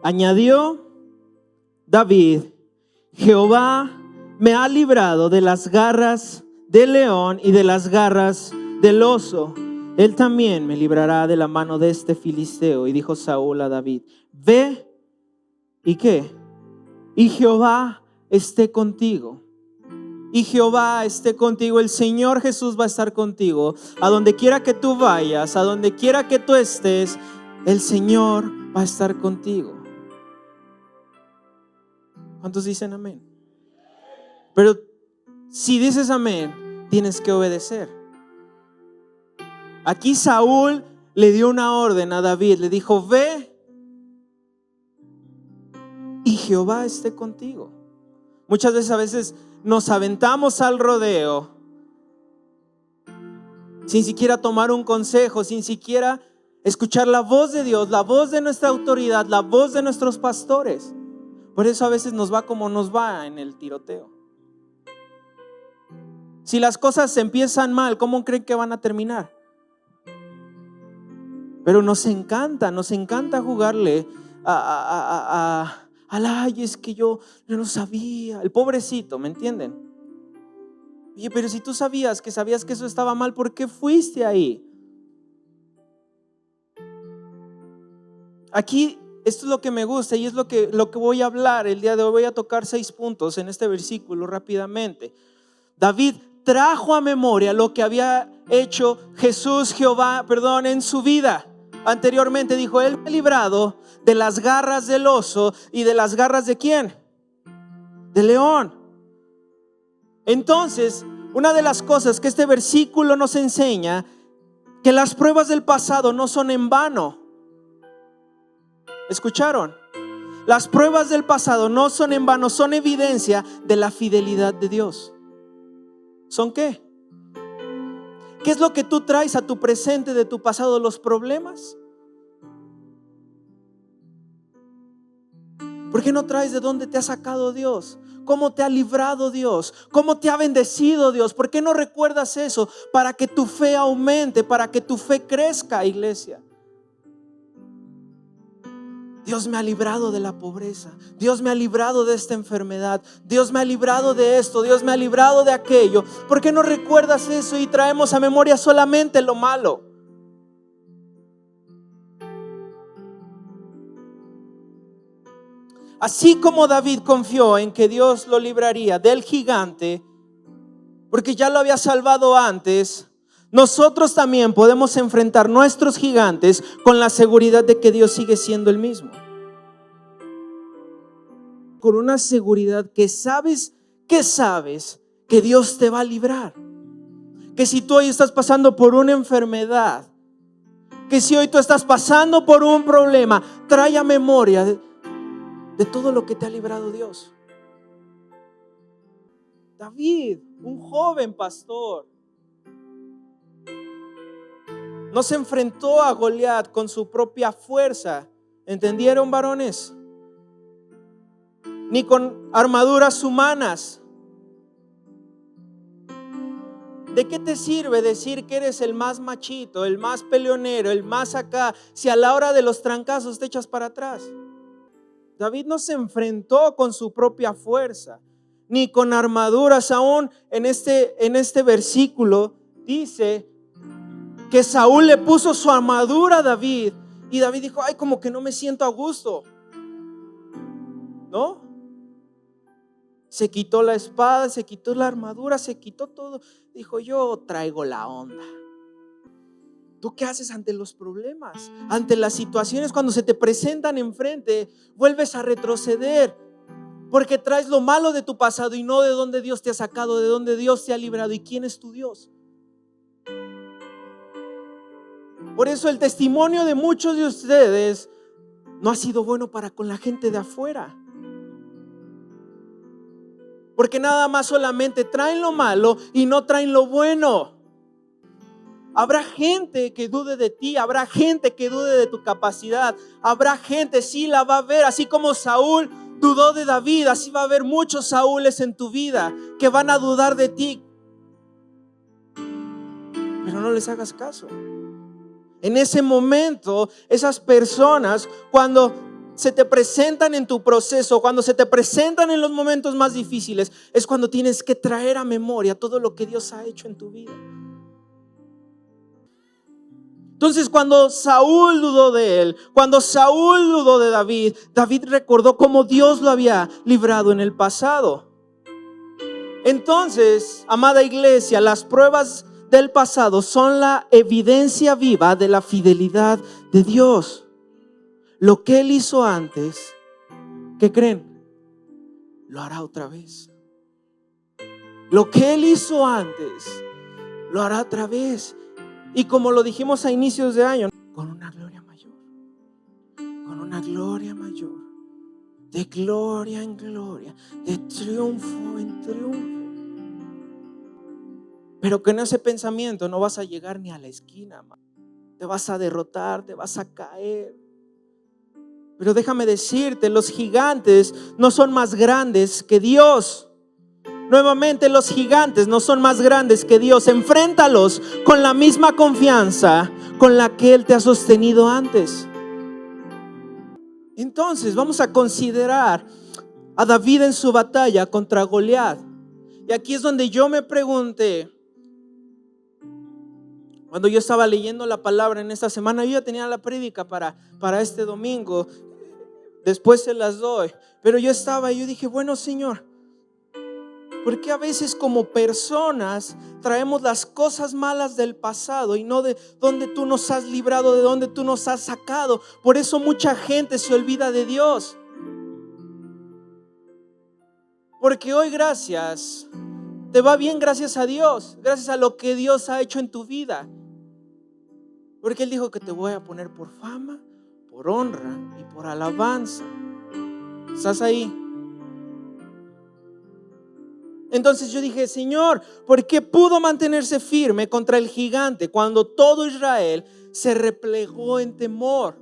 Añadió David: Jehová me ha librado de las garras del león y de las garras del oso. Él también me librará de la mano de este filisteo. Y dijo Saúl a David: ve, ¿y qué? Y Jehová esté contigo. Y Jehová esté contigo. El Señor Jesús va a estar contigo. A donde quiera que tú vayas, a donde quiera que tú estés, el Señor va a estar contigo. ¿Cuántos dicen amén? Pero si dices amén, tienes que obedecer. Aquí Saúl le dio una orden a David. Le dijo: ve y Jehová esté contigo. Muchas veces nos aventamos al rodeo sin siquiera tomar un consejo, sin siquiera escuchar la voz de Dios, la voz de nuestra autoridad, la voz de nuestros pastores. Por eso a veces nos va como nos va en el tiroteo. Si las cosas empiezan mal, ¿cómo creen que van a terminar? Pero nos encanta jugarle ay, es que yo no sabía. El pobrecito, ¿me entienden? Oye, pero si tú sabías que eso estaba mal, ¿por qué fuiste ahí? Aquí, esto es lo que me gusta y es lo que voy a hablar el día de hoy. Voy a tocar 6 puntos en este versículo rápidamente. David trajo a memoria lo que había hecho Jehová en su vida. Anteriormente dijo: Él me ha librado de las garras del oso y de las garras ¿de quién? Del león. Entonces, una de las cosas que este versículo nos enseña, que las pruebas del pasado no son en vano. ¿Escucharon? Las pruebas del pasado no son en vano, son evidencia de la fidelidad de Dios. ¿Son qué? ¿Qué es lo que tú traes a tu presente de tu pasado? ¿Los problemas? ¿Por qué no traes de dónde te ha sacado Dios? ¿Cómo te ha librado Dios? ¿Cómo te ha bendecido Dios? ¿Por qué no recuerdas eso? Para que tu fe aumente, para que tu fe crezca, iglesia. Dios me ha librado de la pobreza. Dios me ha librado de esta enfermedad. Dios me ha librado de esto. Dios me ha librado de aquello. ¿Por qué no recuerdas eso y traemos a memoria solamente lo malo? Así como David confió en que Dios lo libraría del gigante, porque ya lo había salvado antes, nosotros también podemos enfrentar nuestros gigantes con la seguridad de que Dios sigue siendo el mismo. Con una seguridad que sabes que Dios te va a librar. Que si tú hoy estás pasando por una enfermedad, que si hoy tú estás pasando por un problema, trae a memoria de todo lo que te ha librado Dios. David, un joven pastor, no se enfrentó a Goliat con su propia fuerza. ¿Entendieron, varones? Ni con armaduras humanas. ¿De qué te sirve decir que eres el más machito, el más peleonero, el más acá, si a la hora de los trancazos te echas para atrás? David no se enfrentó con su propia fuerza, ni con armaduras. Aún en este versículo dice que Saúl le puso su armadura a David, y David dijo: ay, como que no me siento a gusto, ¿no? Se quitó la espada, se quitó la armadura, se quitó todo. Dijo: yo traigo la onda. ¿Tú qué haces ante los problemas? Ante las situaciones cuando se te presentan enfrente, vuelves a retroceder, porque traes lo malo de tu pasado y no de donde Dios te ha sacado, de donde Dios te ha librado. ¿Y quién es tu Dios? Por eso el testimonio de muchos de ustedes no ha sido bueno para con la gente de afuera. Porque nada más solamente traen lo malo y no traen lo bueno. Habrá gente que dude de ti, habrá gente que dude de tu capacidad, habrá gente, sí la va a ver, así como Saúl dudó de David, así va a haber muchos Saúles en tu vida que van a dudar de ti. Pero no les hagas caso. En ese momento, esas personas, cuando se te presentan en tu proceso, cuando se te presentan en los momentos más difíciles, es cuando tienes que traer a memoria todo lo que Dios ha hecho en tu vida. Entonces, cuando Saúl dudó de él, cuando Saúl dudó de David, David recordó cómo Dios lo había librado en el pasado. Entonces, amada iglesia, las pruebas del pasado son la evidencia viva de la fidelidad de Dios. Lo que Él hizo antes, ¿qué creen? Lo hará otra vez. Lo que Él hizo antes, lo hará otra vez. Y como lo dijimos a inicios de año, con una gloria mayor. Con una gloria mayor. De gloria en gloria. De triunfo en triunfo. Pero que en ese pensamiento no vas a llegar ni a la esquina, man. Te vas a derrotar, te vas a caer. Pero déjame decirte, los gigantes no son más grandes que Dios. Nuevamente, los gigantes no son más grandes que Dios. Enfréntalos con la misma confianza con la que Él te ha sostenido antes. Entonces vamos a considerar a David en su batalla contra Goliat. Y aquí es donde yo me pregunté, cuando yo estaba leyendo la palabra en esta semana, yo ya tenía la prédica para este domingo, después se las doy, pero yo estaba y yo dije, bueno, Señor, ¿por qué a veces como personas traemos las cosas malas del pasado y no de donde tú nos has librado, de donde tú nos has sacado? Por eso mucha gente se olvida de Dios. Porque hoy gracias, te va bien gracias a Dios, gracias a lo que Dios ha hecho en tu vida. Porque Él dijo que te voy a poner por fama, por honra y por alabanza. ¿Estás ahí? Entonces yo dije, Señor, ¿por qué pudo mantenerse firme contra el gigante cuando todo Israel se replegó en temor?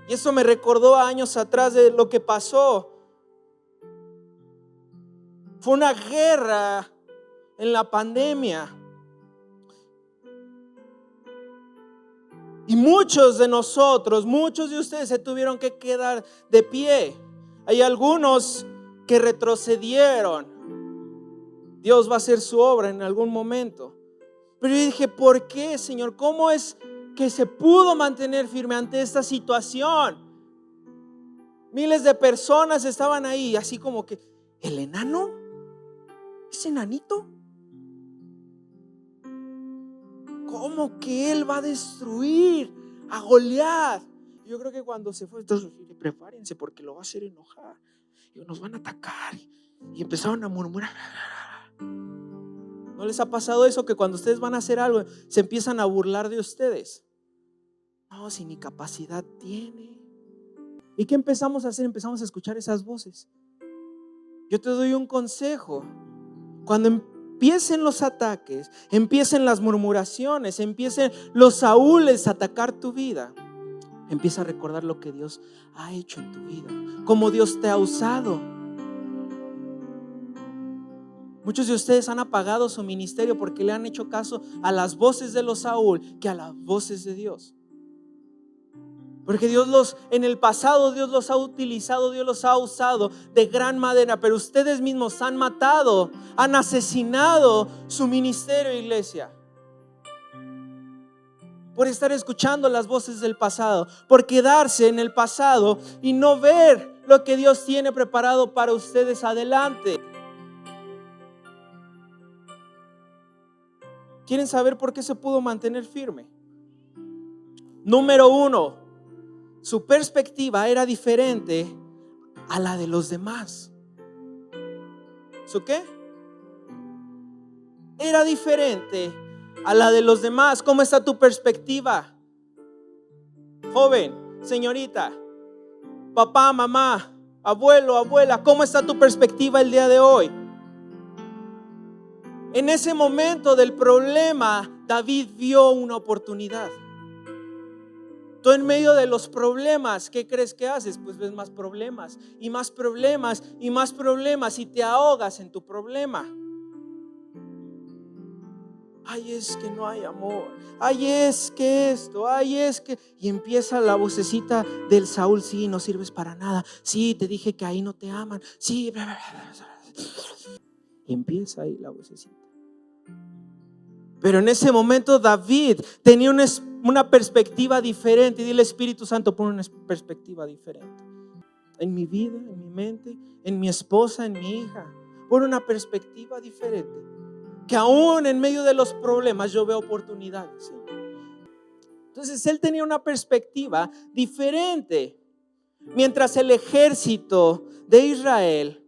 Y eso me recordó a años atrás de lo que pasó. Fue una guerra en la pandemia. Y muchos de nosotros, muchos de ustedes se tuvieron que quedar de pie. Hay algunos que retrocedieron. Dios va a hacer su obra en algún momento. Pero yo dije, ¿por qué, Señor? ¿Cómo es que se pudo mantener firme ante esta situación? Miles de personas estaban ahí, así como que, ¿el enano? ¿Ese enanito? ¿Cómo que él va a destruir a Goliat? Yo creo que cuando se fue, entonces prepárense porque lo va a hacer enojar y nos van a atacar. Y empezaron a murmurar. ¿No les ha pasado eso? Que cuando ustedes van a hacer algo se empiezan a burlar de ustedes. No, si ni capacidad tiene. ¿Y qué empezamos a hacer? Empezamos a escuchar esas voces. Yo te doy un consejo. Cuando empiecen los ataques, empiecen las murmuraciones, empiecen los Saúles a atacar tu vida, empieza a recordar lo que Dios ha hecho en tu vida, cómo Dios te ha usado. Muchos de ustedes han apagado su ministerio porque le han hecho caso a las voces de los Saúl que a las voces de Dios. Porque en el pasado Dios los ha utilizado, Dios los ha usado de gran manera, pero ustedes mismos han matado, han asesinado su ministerio, iglesia, por estar escuchando las voces del pasado, por quedarse en el pasado y no ver lo que Dios tiene preparado para ustedes adelante. ¿Quieren saber por qué se pudo mantener firme? Número 1, su perspectiva era diferente a la de los demás. ¿Su qué? Era diferente a la de los demás. ¿Cómo está tu perspectiva? Joven, señorita, papá, mamá, abuelo, abuela, ¿cómo está tu perspectiva el día de hoy? En ese momento del problema, David vio una oportunidad. Tú en medio de los problemas, ¿qué crees que haces? Pues ves más problemas y más problemas y más problemas y te ahogas en tu problema. Ay, es que no hay amor. Ay, es que esto. Ay, es que... Y empieza la vocecita del Saúl. Sí, no sirves para nada. Sí, te dije que ahí no te aman. Sí. Y empieza ahí la vocecita. Pero en ese momento David tenía una perspectiva diferente. Y dile, Espíritu Santo, pon una perspectiva diferente. En mi vida, en mi mente, en mi esposa, en mi hija. Pon una perspectiva diferente. Que aún en medio de los problemas yo veo oportunidades, ¿sí? Entonces él tenía una perspectiva diferente. Mientras el ejército de Israel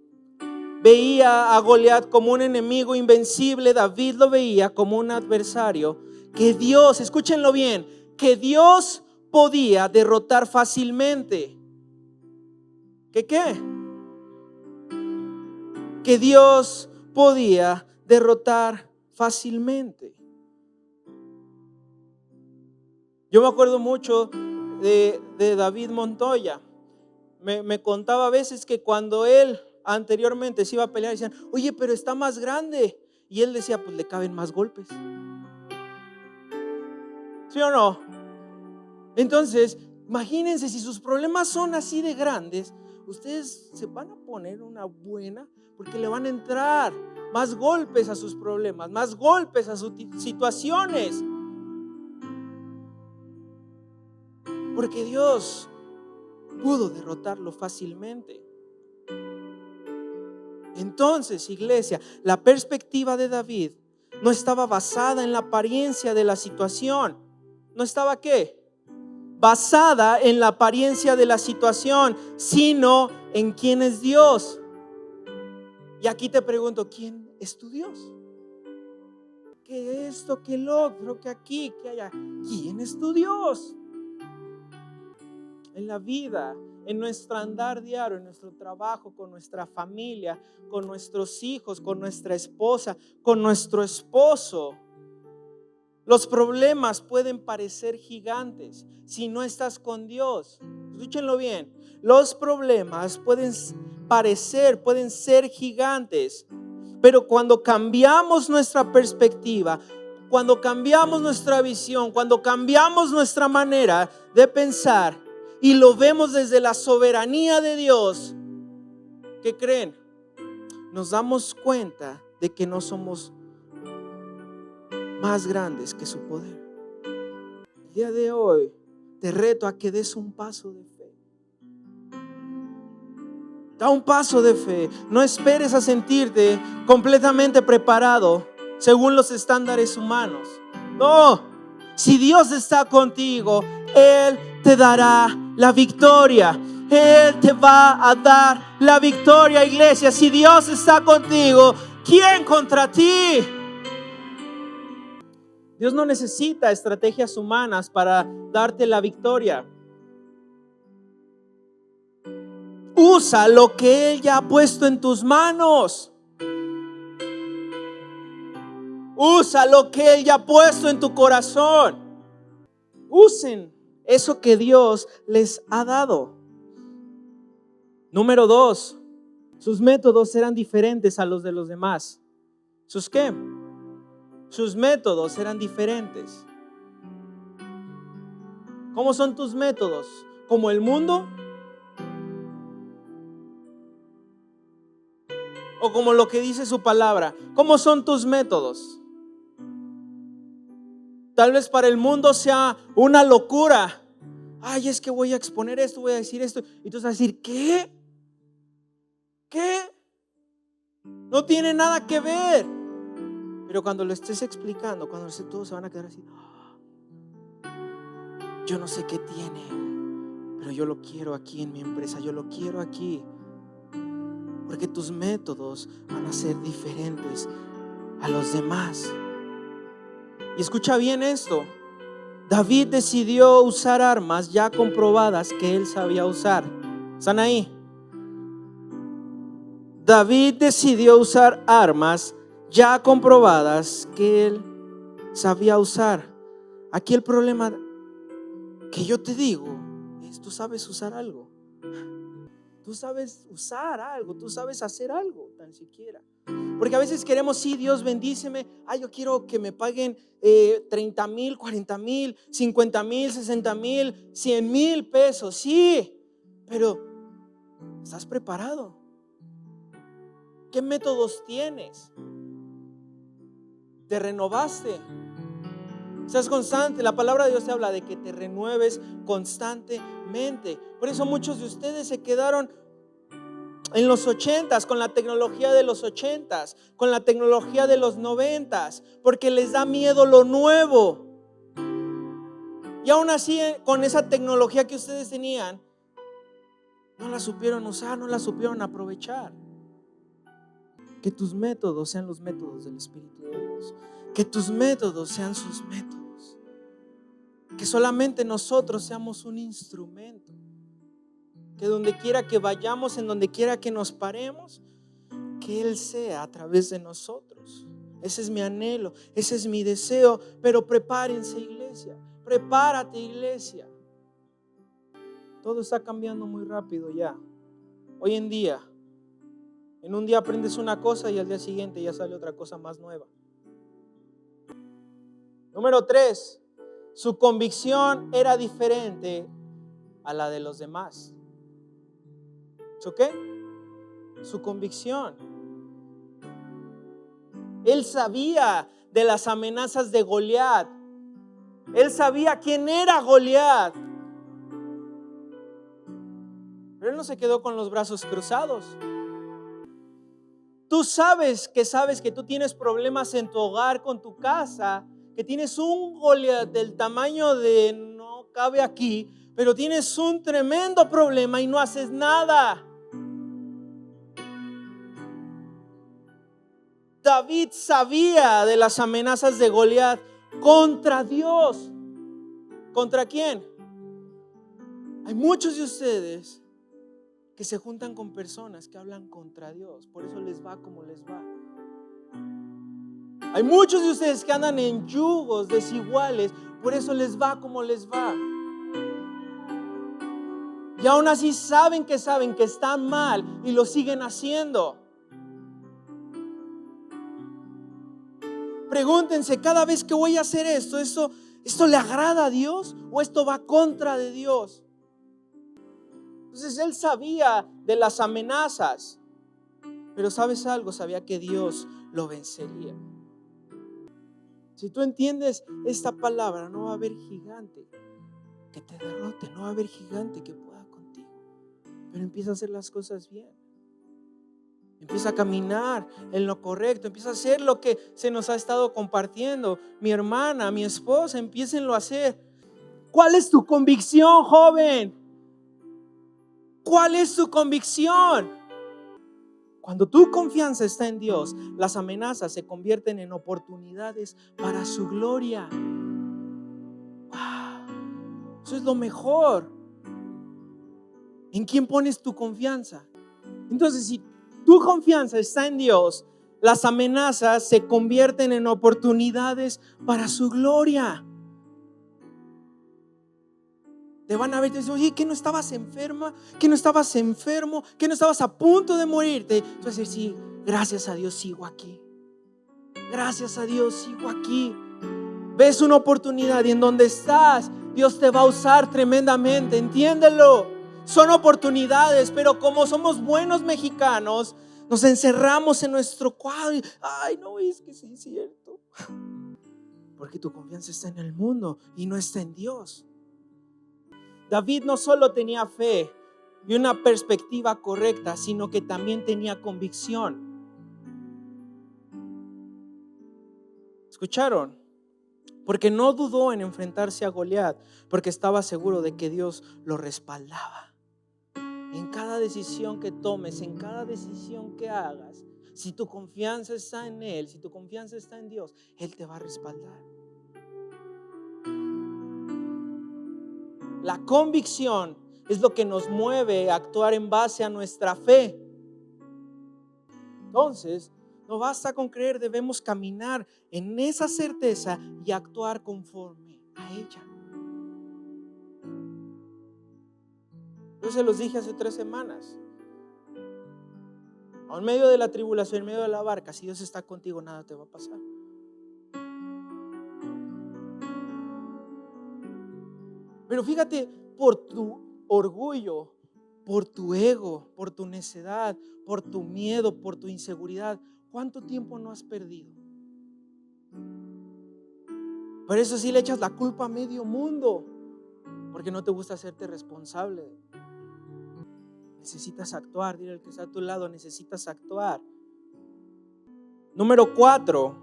veía a Goliat como un enemigo invencible, David lo veía como un adversario que Dios, escúchenlo bien, que Dios podía derrotar fácilmente. ¿Qué qué? Que Dios podía derrotar fácilmente. Yo me acuerdo mucho de David Montoya. Me contaba a veces que cuando él anteriormente se iba a pelear, decían, oye, pero está más grande. Y él decía, pues le caben más golpes. ¿Sí o no? Entonces, imagínense, si sus problemas son así de grandes, ustedes se van a poner una buena, porque le van a entrar más golpes a sus problemas, más golpes a sus situaciones. Porque Dios pudo derrotarlo fácilmente. Entonces, iglesia, la perspectiva de David no estaba basada en la apariencia de la situación. ¿No estaba qué? Basada en la apariencia de la situación, sino en quién es Dios. Y aquí te pregunto, ¿quién es tu Dios? ¿Qué esto, qué lo otro, que aquí, que allá? ¿Quién es tu Dios? En la vida, en nuestro andar diario, en nuestro trabajo, con nuestra familia, con nuestros hijos, con nuestra esposa, con nuestro esposo. Los problemas pueden parecer gigantes si no estás con Dios. Escúchenlo bien. Los problemas pueden ser gigantes, pero cuando cambiamos nuestra perspectiva, cuando cambiamos nuestra visión, cuando cambiamos nuestra manera de pensar y lo vemos desde la soberanía de Dios, ¿qué creen? Nos damos cuenta de que no somos más grandes que su poder. El día de hoy te reto a que des un paso de fe. Da un paso de fe. No esperes a sentirte completamente preparado según los estándares humanos. No, si Dios está contigo, Él te dará la victoria. Él te va a dar la victoria, iglesia. Si Dios está contigo, ¿quién contra ti? Dios no necesita estrategias humanas para darte la victoria. Usa lo que Él ya ha puesto en tus manos. Usa lo que Él ya ha puesto en tu corazón. Usen eso que Dios les ha dado. Número 2, sus métodos eran diferentes a los de los demás. ¿Sus qué? Sus métodos eran diferentes. ¿Cómo son tus métodos? ¿Como el mundo? ¿O como lo que dice su palabra? ¿Cómo son tus métodos? Tal vez para el mundo sea una locura. Ay, es que voy a exponer esto, voy a decir esto. Y tú vas a decir, ¿qué? ¿Qué? No tiene nada que ver. Pero cuando lo estés explicando, cuando todos se van a quedar así, yo no sé qué tiene, pero yo lo quiero aquí en mi empresa, yo lo quiero aquí. Porque tus métodos van a ser diferentes a los demás. Y escucha bien esto. David decidió usar armas ya comprobadas que él sabía usar. ¿Están ahí? David decidió usar armas ya comprobadas que él sabía usar. Aquí el problema que yo te digo es, ¿tú sabes usar algo? Tú sabes usar algo, tú sabes hacer algo, tan siquiera. Porque a veces queremos, sí, Dios bendíceme. Yo quiero que me paguen 30,000, 40,000, 50,000, 60,000, 100,000 pesos. Sí, pero ¿estás preparado? ¿Qué métodos tienes? ¿Te renovaste? Seas constante. La palabra de Dios te habla de que te renueves constantemente. Por eso muchos de ustedes se quedaron en los 80s, con la tecnología de los 80s, con la tecnología de los 90s, porque les da miedo lo nuevo. Y aún así, con esa tecnología que ustedes tenían, no la supieron usar, no la supieron aprovechar. Que tus métodos sean los métodos del Espíritu de Dios. Que tus métodos sean sus métodos. Que solamente nosotros seamos un instrumento. Que donde quiera que vayamos, en donde quiera que nos paremos, que Él sea a través de nosotros. Ese es mi anhelo, ese es mi deseo. Pero prepárense, iglesia. Prepárate, iglesia. Todo está cambiando muy rápido ya. Hoy en día, en un día aprendes una cosa y al día siguiente ya sale otra cosa más nueva. Número 3, su convicción era diferente a la de los demás. ¿Su qué? Su convicción. Él sabía de las amenazas de Goliat. Él sabía quién era Goliat. Pero él no se quedó con los brazos cruzados. Tú sabes que tú tienes problemas en tu hogar, con tu casa, que tienes un Goliat del tamaño de no cabe aquí, pero tienes un tremendo problema y no haces nada. David sabía de las amenazas de Goliat contra Dios. ¿Contra quién? Hay muchos de ustedes que se juntan con personas que hablan contra Dios, por eso les va como les va. Hay muchos de ustedes que andan en yugos desiguales, por eso les va como les va. Y aún así saben que están mal y lo siguen haciendo. Pregúntense, cada vez que voy a hacer ¿esto le agrada a Dios o esto va contra de Dios? Entonces él sabía de las amenazas, pero ¿sabes algo? Sabía que Dios lo vencería. Si tú entiendes esta palabra, no va a haber gigante que te derrote, no va a haber gigante que pueda contigo. Pero empieza a hacer las cosas bien. Empieza a caminar en lo correcto, empieza a hacer lo que se nos ha estado compartiendo. Mi hermana, mi esposa, empiecenlo a hacer. ¿Cuál es tu convicción, joven? ¿Cuál es tu convicción? Cuando tu confianza está en Dios, las amenazas se convierten en oportunidades para su gloria. ¡Wow! Eso es lo mejor. ¿En quién pones tu confianza? Entonces, si tu confianza está en Dios, las amenazas se convierten en oportunidades para su gloria. Te van a ver y te dicen, oye, ¿que no estabas enferma? ¿Que no estabas enfermo? ¿Que no estabas a punto de morirte? Tú vas a decir, sí, gracias a Dios sigo aquí. Gracias a Dios sigo aquí. Ves una oportunidad y en donde estás, Dios te va a usar tremendamente, entiéndelo. Son oportunidades, pero como somos buenos mexicanos, nos encerramos en nuestro cuadro y, ay, no, es que sí es cierto. Porque tu confianza está en el mundo y no está en Dios. David no solo tenía fe y una perspectiva correcta, sino que también tenía convicción. ¿Escucharon? Porque no dudó en enfrentarse a Goliat, porque estaba seguro de que Dios lo respaldaba. En cada decisión que tomes, en cada decisión que hagas, si tu confianza está en Él, si tu confianza está en Dios, Él te va a respaldar. La convicción es lo que nos mueve a actuar en base a nuestra fe. Entonces, no basta con creer, debemos caminar en esa certeza y actuar conforme a ella. Yo se los dije hace 3 semanas. En medio de la tribulación, en medio de la barca, si Dios está contigo, nada te va a pasar. Pero fíjate, por tu orgullo, por tu ego, por tu necedad, por tu miedo, por tu inseguridad, ¿cuánto tiempo no has perdido? Por eso sí le echas la culpa a medio mundo, porque no te gusta hacerte responsable. Necesitas actuar, dile al que está a tu lado, necesitas actuar. Número 4,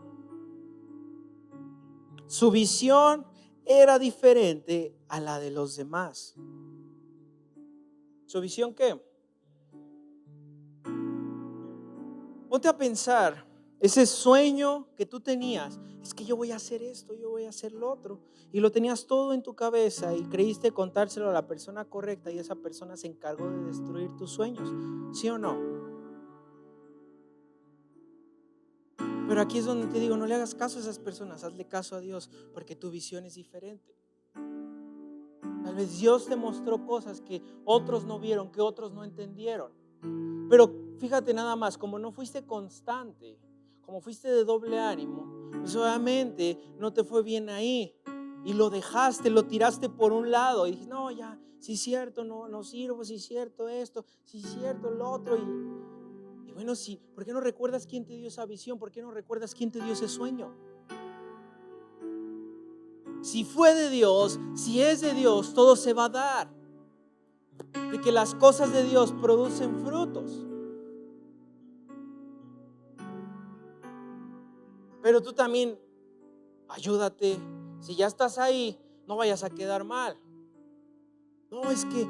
su visión era diferente a la de los demás. ¿Su visión qué? Ponte a pensar, ese sueño que tú tenías, es que yo voy a hacer esto, yo voy a hacer lo otro, y lo tenías todo en tu cabeza y creíste contárselo a la persona correcta y esa persona se encargó de destruir tus sueños, ¿sí o no? Pero aquí es donde te digo, no le hagas caso a esas personas, hazle caso a Dios, porque tu visión es diferente. Tal vez Dios te mostró cosas que otros no vieron, que otros no entendieron. Pero fíjate nada más, como no fuiste constante, como fuiste de doble ánimo, pues obviamente no te fue bien ahí. Y lo dejaste, lo tiraste por un lado. Y dijiste, no, ya, sí es cierto, no sirvo, sí es cierto esto, sí es cierto lo otro. Y bueno, sí, ¿por qué no recuerdas quién te dio esa visión? ¿Por qué no recuerdas quién te dio ese sueño? Si fue de Dios, si es de Dios, todo se va a dar. Porque las cosas de Dios producen frutos. Pero tú también ayúdate. Si ya estás ahí, no vayas a quedar mal. No, es que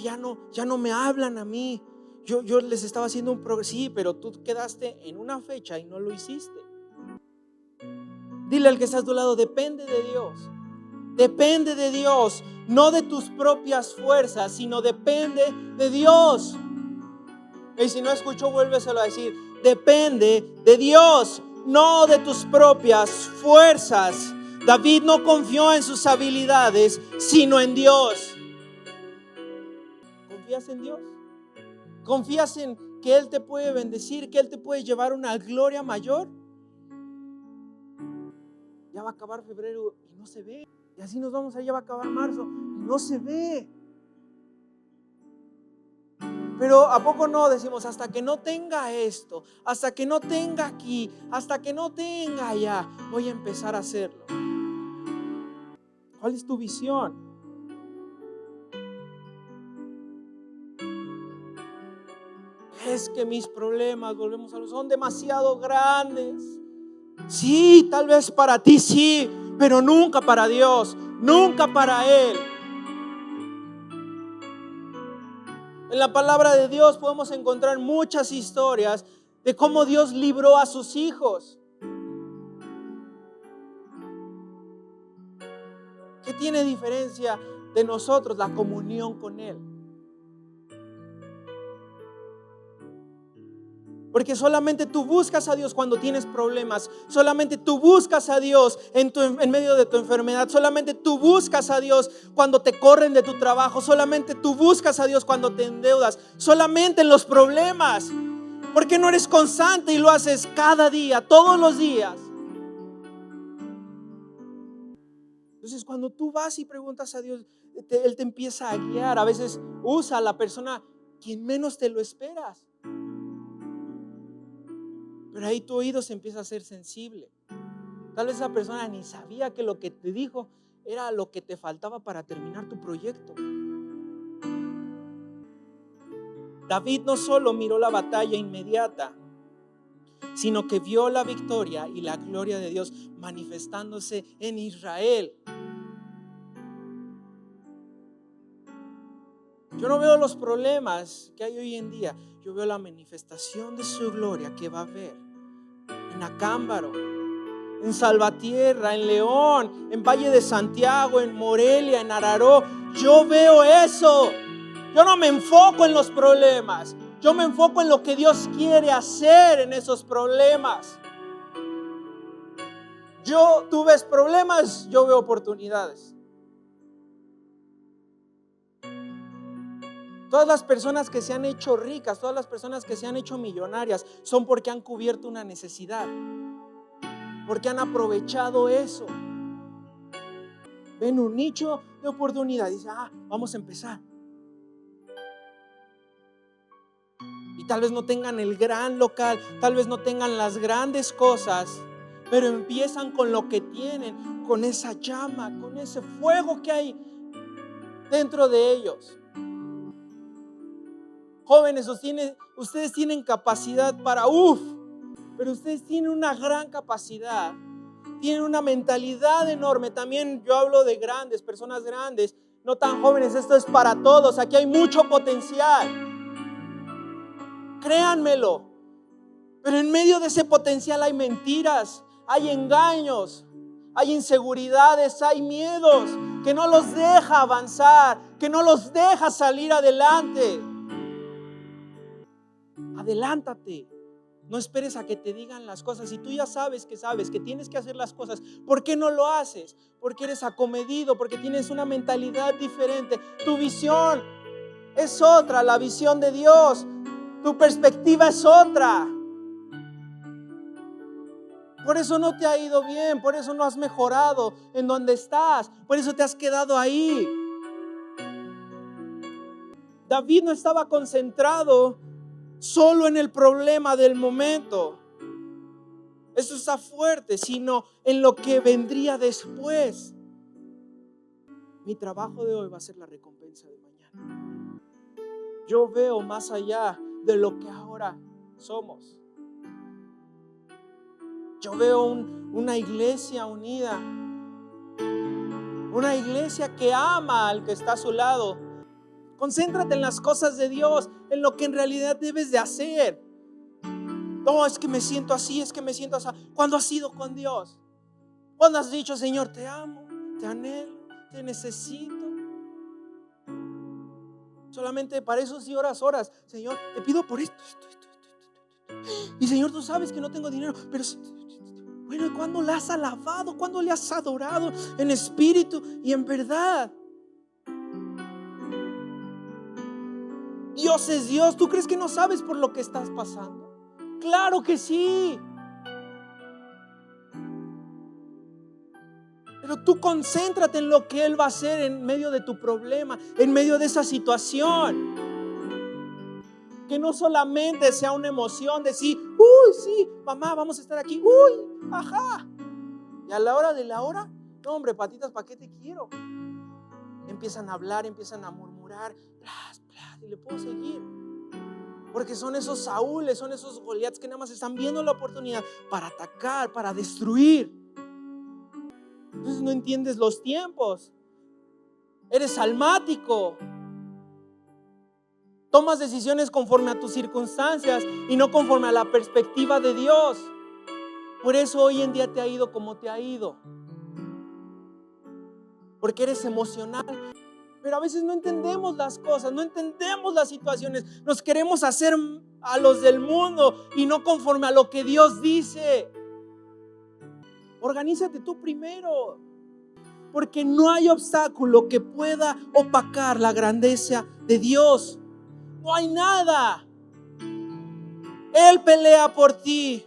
ya no me hablan a mí. Yo les estaba haciendo un progreso. Sí, pero tú quedaste en una fecha y no lo hiciste. Dile al que está a tu lado, depende de Dios. Depende de Dios, no de tus propias fuerzas, sino depende de Dios. Y si no escuchó, vuélveselo a decir. Depende de Dios, no de tus propias fuerzas. David no confió en sus habilidades, sino en Dios. ¿Confías en Dios? ¿Confías en que Él te puede bendecir, que Él te puede llevar a una gloria mayor? Ya va a acabar febrero y no se ve. Y así nos vamos, allá va a acabar marzo y no se ve. Pero ¿a poco no decimos hasta que no tenga esto, hasta que no tenga aquí, hasta que no tenga allá, voy a empezar a hacerlo? ¿Cuál es tu visión? Es que mis problemas, volvemos a los, son demasiado grandes. Sí, tal vez para ti sí, pero nunca para Dios, nunca para Él. En la palabra de Dios podemos encontrar muchas historias de cómo Dios libró a sus hijos. ¿Qué tiene diferencia de nosotros? La comunión con Él. Porque solamente tú buscas a Dios cuando tienes problemas. Solamente tú buscas a Dios en medio de tu enfermedad. Solamente tú buscas a Dios cuando te corren de tu trabajo. Solamente tú buscas a Dios cuando te endeudas. Solamente en los problemas. ¿Por qué no eres constante y lo haces cada día, todos los días? Entonces cuando tú vas y preguntas a Dios, Él te empieza a guiar. A veces usa a la persona quien menos te lo esperas. Pero ahí tu oído se empieza a hacer sensible. Tal vez esa persona ni sabía que lo que te dijo era lo que te faltaba para terminar tu proyecto. David no solo miró la batalla inmediata, sino que vio la victoria y la gloria de Dios manifestándose en Israel. Yo no veo los problemas que hay hoy en día. Yo veo la manifestación de su gloria que va a haber en Acámbaro, en Salvatierra, en León, en Valle de Santiago, en Morelia, en Araró. Yo veo eso. Yo no me enfoco en los problemas. Yo me enfoco en lo que Dios quiere hacer en esos problemas. Tú ves problemas, yo veo oportunidades. Todas las personas que se han hecho ricas, todas las personas que se han hecho millonarias, son porque han cubierto una necesidad, porque han aprovechado eso. Ven un nicho de oportunidad, dice, vamos a empezar. Y tal vez no tengan el gran local, tal vez no tengan las grandes cosas, pero empiezan con lo que tienen, con esa llama, con ese fuego que hay dentro de ellos. Jóvenes, ustedes tienen capacidad para pero ustedes tienen una gran capacidad, tienen una mentalidad enorme. También yo hablo de grandes, personas grandes, no tan jóvenes, esto es para todos. Aquí hay mucho potencial, créanmelo, pero en medio de ese potencial hay mentiras, hay engaños, hay inseguridades, hay miedos que no los deja avanzar, que no los deja salir adelante. Adelántate. No esperes a que te digan las cosas. Si tú ya sabes que tienes que hacer las cosas, ¿por qué no lo haces? Porque eres acomedido, porque tienes una mentalidad diferente. Tu visión es otra, la visión de Dios. Tu perspectiva es otra. Por eso no te ha ido bien, por eso no has mejorado en donde estás, por eso te has quedado ahí. David no estaba concentrado solo en el problema del momento. Eso está fuerte, sino en lo que vendría después. Mi trabajo de hoy va a ser la recompensa de mañana. Yo veo más allá de lo que ahora somos. Yo veo una iglesia unida, una iglesia que ama al que está a su lado. Concéntrate en las cosas de Dios, en lo que en realidad debes de hacer. No, es que me siento así, es que me siento así. ¿Cuándo has ido con Dios? ¿Cuándo has dicho, Señor, te amo, te anhelo, te necesito? Solamente para eso sí oras. Señor, te pido por esto. Y Señor, tú sabes que no tengo dinero, pero bueno, ¿cuándo le has alabado? ¿Cuándo le has adorado en espíritu y en verdad? Dios es Dios. ¿Tú crees que no sabes por lo que estás pasando? Claro que sí. Pero tú concéntrate en lo que Él va a hacer en medio de tu problema, en medio de esa situación. Que no solamente sea una emoción de sí, sí, mamá, vamos a estar aquí, ajá. Y a la hora de la hora, no, hombre, patitas, ¿para qué te quiero? Empiezan a hablar, empiezan a murmurar, blas, blas, y le puedo seguir. Porque son esos Saúles, son esos Goliaths que nada más están viendo la oportunidad para atacar, para destruir. Entonces no entiendes los tiempos. Eres almático. Tomas decisiones conforme a tus circunstancias y no conforme a la perspectiva de Dios. Por eso hoy en día te ha ido como te ha ido. Porque eres emocional. Pero a veces no entendemos las cosas, no entendemos las situaciones. Nos queremos hacer a los del mundo y no conforme a lo que Dios dice. Organízate tú primero. Porque no hay obstáculo que pueda opacar la grandeza de Dios. No hay nada. Él pelea por ti.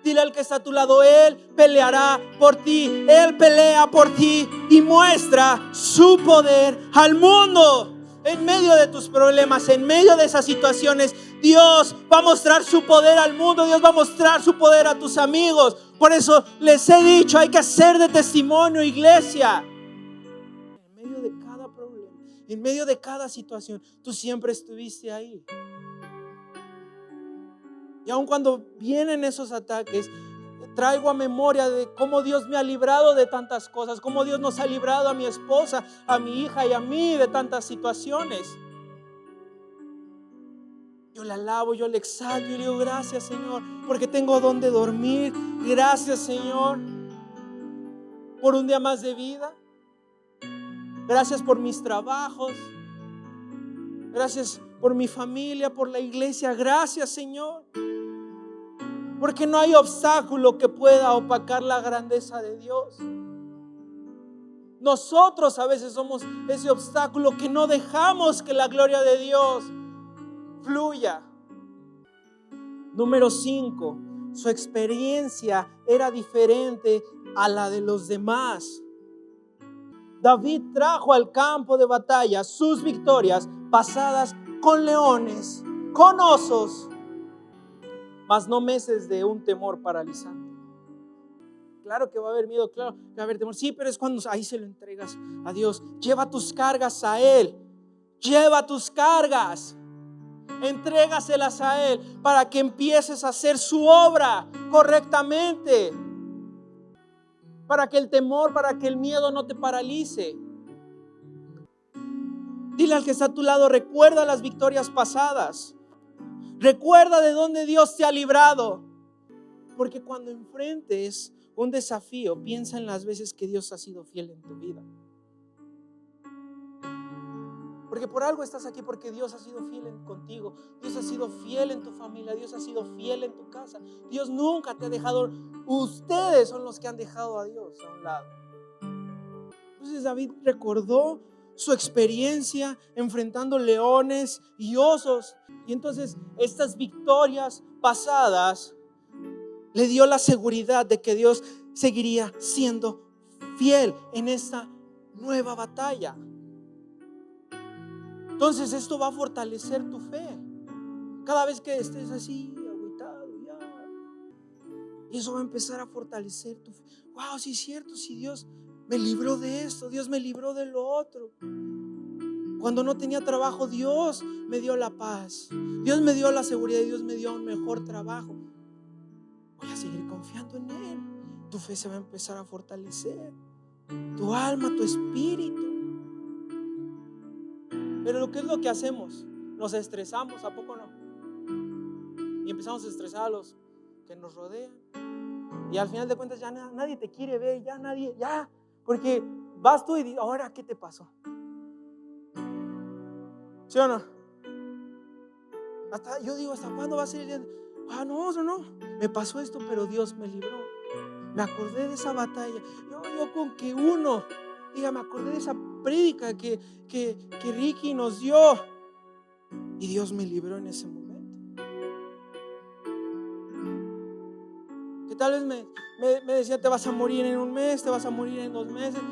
Dile al que está a tu lado, Él peleará por ti. Él pelea por ti y muestra su poder al mundo. En medio de tus problemas, en medio de esas situaciones, Dios va a mostrar su poder al mundo. Dios va a mostrar su poder a tus amigos. Por eso les he dicho, hay que hacer de testimonio, iglesia. En medio de cada problema, en medio de cada situación, tú siempre estuviste ahí. Y aun cuando vienen esos ataques, traigo a memoria de cómo Dios me ha librado de tantas cosas, cómo Dios nos ha librado a mi esposa, a mi hija y a mí de tantas situaciones. Yo le alabo, yo le exalto y le digo gracias, Señor, porque tengo donde dormir. Gracias, Señor, por un día más de vida. Gracias por mis trabajos. Gracias por mi familia, por la iglesia. Gracias, Señor. Porque no hay obstáculo que pueda opacar la grandeza de Dios. Nosotros a veces somos ese obstáculo que no dejamos que la gloria de Dios fluya. Número 5, su experiencia era diferente a la de los demás. David trajo al campo de batalla sus victorias pasadas con leones, con osos, mas no meses de un temor paralizante. Claro que va a haber miedo, claro que va a haber temor. Sí, pero es cuando ahí se lo entregas a Dios. Lleva tus cargas a Él. Lleva tus cargas. Entrégaselas a Él para que empieces a hacer su obra correctamente. Para que el temor, para que el miedo no te paralice. Dile al que está a tu lado, recuerda las victorias pasadas. Recuerda de dónde Dios te ha librado. Porque cuando enfrentes un desafío, piensa en las veces que Dios ha sido fiel en tu vida. Porque por algo estás aquí, porque Dios ha sido fiel contigo. Dios ha sido fiel en tu familia. Dios ha sido fiel en tu casa. Dios nunca te ha dejado. Ustedes son los que han dejado a Dios a un lado. Entonces David recordó su experiencia enfrentando leones y osos. Y entonces estas victorias pasadas le dio la seguridad de que Dios seguiría siendo fiel en esta nueva batalla. Entonces esto va a fortalecer tu fe. Cada vez que estés así, agüitado, y eso va a empezar a fortalecer tu fe. Wow, sí es cierto, si Dios me libró de esto, Dios me libró de lo otro. Cuando no tenía trabajo, Dios me dio la paz. Dios me dio la seguridad y Dios me dio un mejor trabajo. Voy a seguir confiando en Él. Tu fe se va a empezar a fortalecer. Tu alma, tu espíritu. Pero ¿qué es lo que hacemos? Nos estresamos, ¿a poco no? Y empezamos a estresar a los que nos rodean. Y al final de cuentas ya nadie te quiere ver, ya. Porque vas tú y dices, ahora, ¿qué te pasó? ¿Sí o no? Yo digo, ¿hasta cuándo va a ser el día? No. Me pasó esto, pero Dios me libró. Me acordé de esa batalla. Yo con que uno diga, me acordé de esa prédica que Ricky nos dio. Y Dios me libró en ese momento. Que tal vez me decía, te vas a morir en un mes, te vas a morir en 2 meses.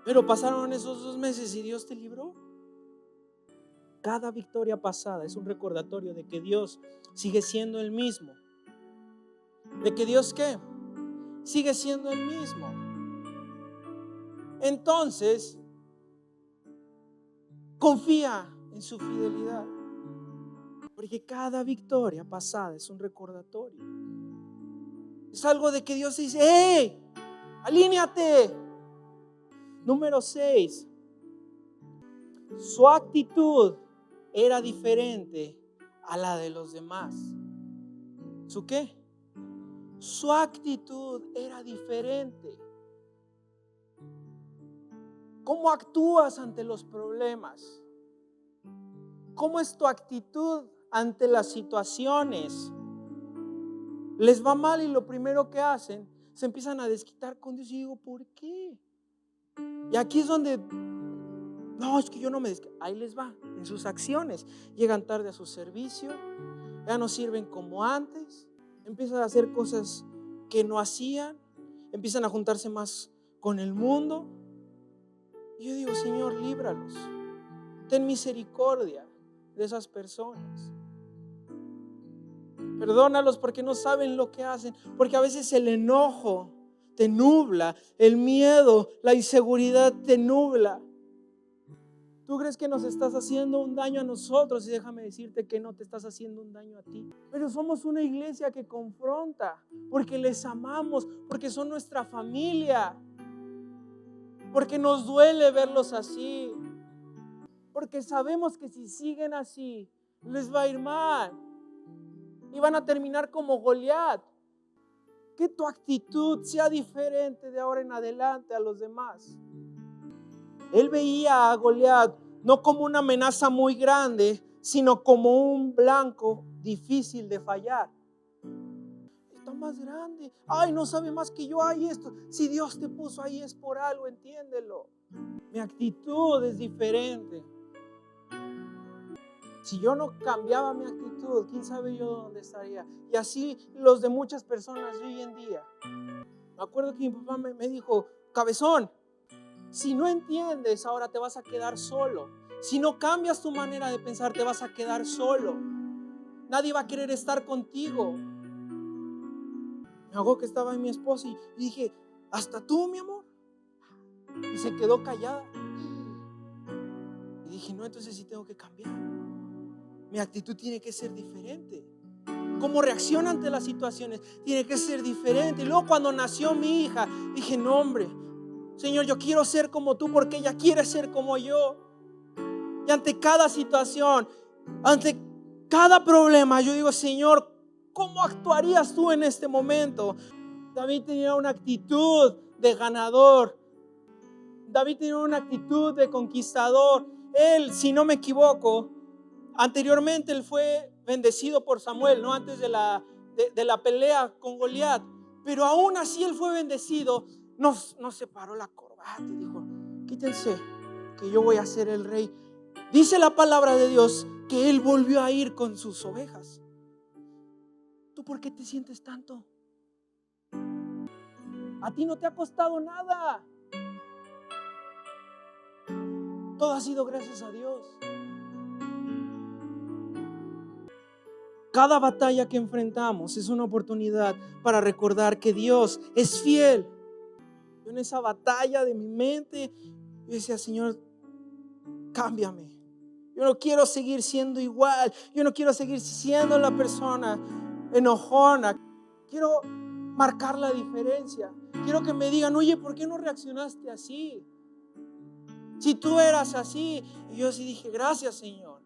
Pero pasaron esos 2 meses y Dios te libró. Cada victoria pasada es un recordatorio de que Dios sigue siendo el mismo. ¿De que Dios qué? Sigue siendo el mismo. Entonces, confía en su fidelidad. Porque cada victoria pasada es un recordatorio. Es algo de que Dios dice, ¡hey! ¡Alíñate! Número 6. Su actitud era diferente a la de los demás. ¿Su qué? Su actitud era diferente. ¿Cómo actúas ante los problemas? ¿Cómo es tu actitud ante las situaciones? Les va mal y lo primero que hacen, se empiezan a desquitar con Dios. Y digo, ¿por qué? Y aquí es donde, no, es que yo no me desquito. Ahí les va, en sus acciones. Llegan tarde a su servicio, ya no sirven como antes, empiezan a hacer cosas que no hacían, empiezan a juntarse más con el mundo. Y yo digo, Señor, líbralos. Ten misericordia de esas personas. Perdónalos porque no saben lo que hacen. Porque a veces el enojo te nubla, el miedo, la inseguridad te nubla. Tú crees que nos estás haciendo un daño a nosotros y déjame decirte que no te estás haciendo un daño a ti. Pero somos una iglesia que confronta porque les amamos, porque son nuestra familia, porque nos duele verlos así, porque sabemos que si siguen así les va a ir mal y van a terminar como Goliat. Que tu actitud sea diferente de ahora en adelante a los demás. Él veía a Goliat no como una amenaza muy grande, sino como un blanco difícil de fallar. está más grande. Ay, no sabe más que yo. Ay, esto. Si Dios te puso ahí es por algo, entiéndelo. Mi actitud es diferente. Si yo no cambiaba mi actitud, quién sabe yo dónde estaría. Y así los de muchas personas de hoy en día. Me acuerdo que mi papá me dijo, cabezón, si no entiendes, ahora te vas a quedar solo. Si no cambias tu manera de pensar, te vas a quedar solo. Nadie va a querer estar contigo. Me hago que estaba en mi esposa y dije, ¿hasta tú, mi amor? Y se quedó callada. Y dije, no, entonces sí tengo que cambiar. Mi actitud tiene que ser diferente. Cómo reacciona ante las situaciones tiene que ser diferente. Y luego cuando nació mi hija, dije, no, hombre, Señor, yo quiero ser como tú porque ella quiere ser como yo. Y ante cada situación, ante cada problema, yo digo, Señor, ¿cómo actuarías tú en este momento? David tenía una actitud de ganador. David tenía una actitud de conquistador. Él, si no me equivoco, anteriormente él fue bendecido por Samuel, ¿no? Antes de la pelea con Goliat. Pero aún así él fue bendecido. No se paró la corbata y dijo, quítense, que yo voy a ser el rey. Dice la palabra de Dios que él volvió a ir con sus ovejas. ¿Tú por qué te sientes tanto? A ti no te ha costado nada. Todo ha sido gracias a Dios. Cada batalla que enfrentamos es una oportunidad para recordar que Dios es fiel. Yo en esa batalla de mi mente, yo decía, Señor, cámbiame. Yo no quiero seguir siendo igual. Yo no quiero seguir siendo la persona enojona. Quiero marcar la diferencia. Quiero que me digan, oye, ¿por qué no reaccionaste así? Si tú eras así. Y yo sí dije, gracias, Señor.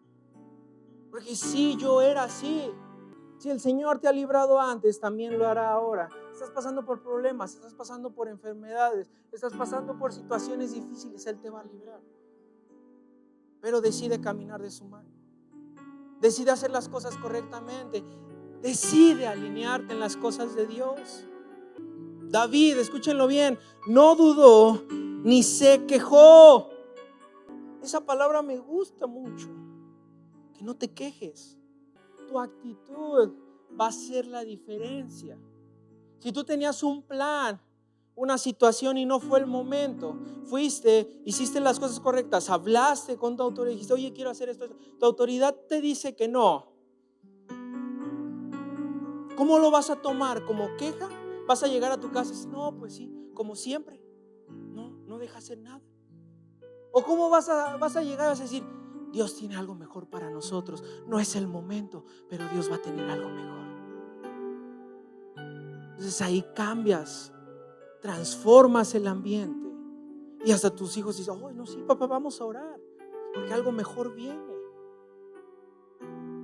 Porque sí, yo era así. Si el Señor te ha librado antes, también lo hará ahora. Estás pasando por problemas, estás pasando por enfermedades, estás pasando por situaciones difíciles, Él te va a librar. Pero decide caminar de su mano. Decide hacer las cosas correctamente. Decide alinearte en las cosas de Dios. David, escúchenlo bien, no dudó ni se quejó. Esa palabra me gusta mucho. Que no te quejes. Tu actitud va a ser la diferencia. Si tú tenías un plan, una situación y no fue el momento, fuiste, hiciste las cosas correctas, hablaste con tu autoridad, dijiste, oye, quiero hacer esto. Tu autoridad te dice que no. ¿Cómo lo vas a tomar? ¿Como queja? ¿Vas a llegar a tu casa y decir, no, pues sí, como siempre? No deja hacer nada. ¿O cómo vas a llegar a decir, Dios tiene algo mejor para nosotros? No es el momento, pero Dios va a tener algo mejor. Entonces ahí cambias, transformas el ambiente y hasta tus hijos dicen, oh, no, sí, papá, vamos a orar porque algo mejor viene.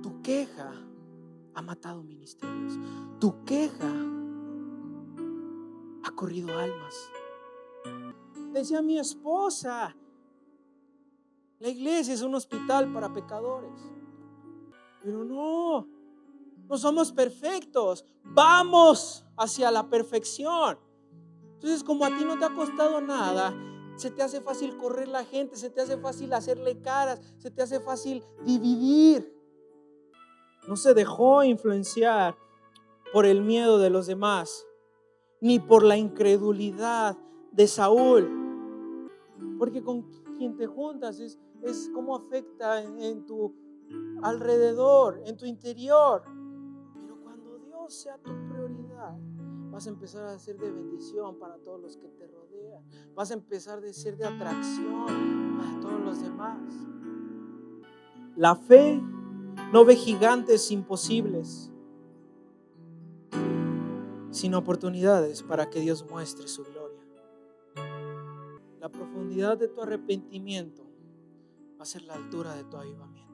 Tu queja ha matado ministerios. Tu queja ha corrido almas. Decía mi esposa, la iglesia es un hospital para pecadores. Pero no somos perfectos. Vamos hacia la perfección. Entonces, como a ti no te ha costado nada, se te hace fácil correr la gente, se te hace fácil hacerle caras, se te hace fácil dividir. No se dejó influenciar por el miedo de los demás, ni por la incredulidad de Saúl. Porque con quien te juntas es cómo afecta en tu alrededor, en tu interior. Pero cuando Dios sea tu prioridad, vas a empezar a ser de bendición para todos los que te rodean. Vas a empezar a ser de atracción para todos los demás. La fe no ve gigantes imposibles, sino oportunidades para que Dios muestre su gloria. La profundidad de tu arrepentimiento va a ser la altura de tu avivamiento.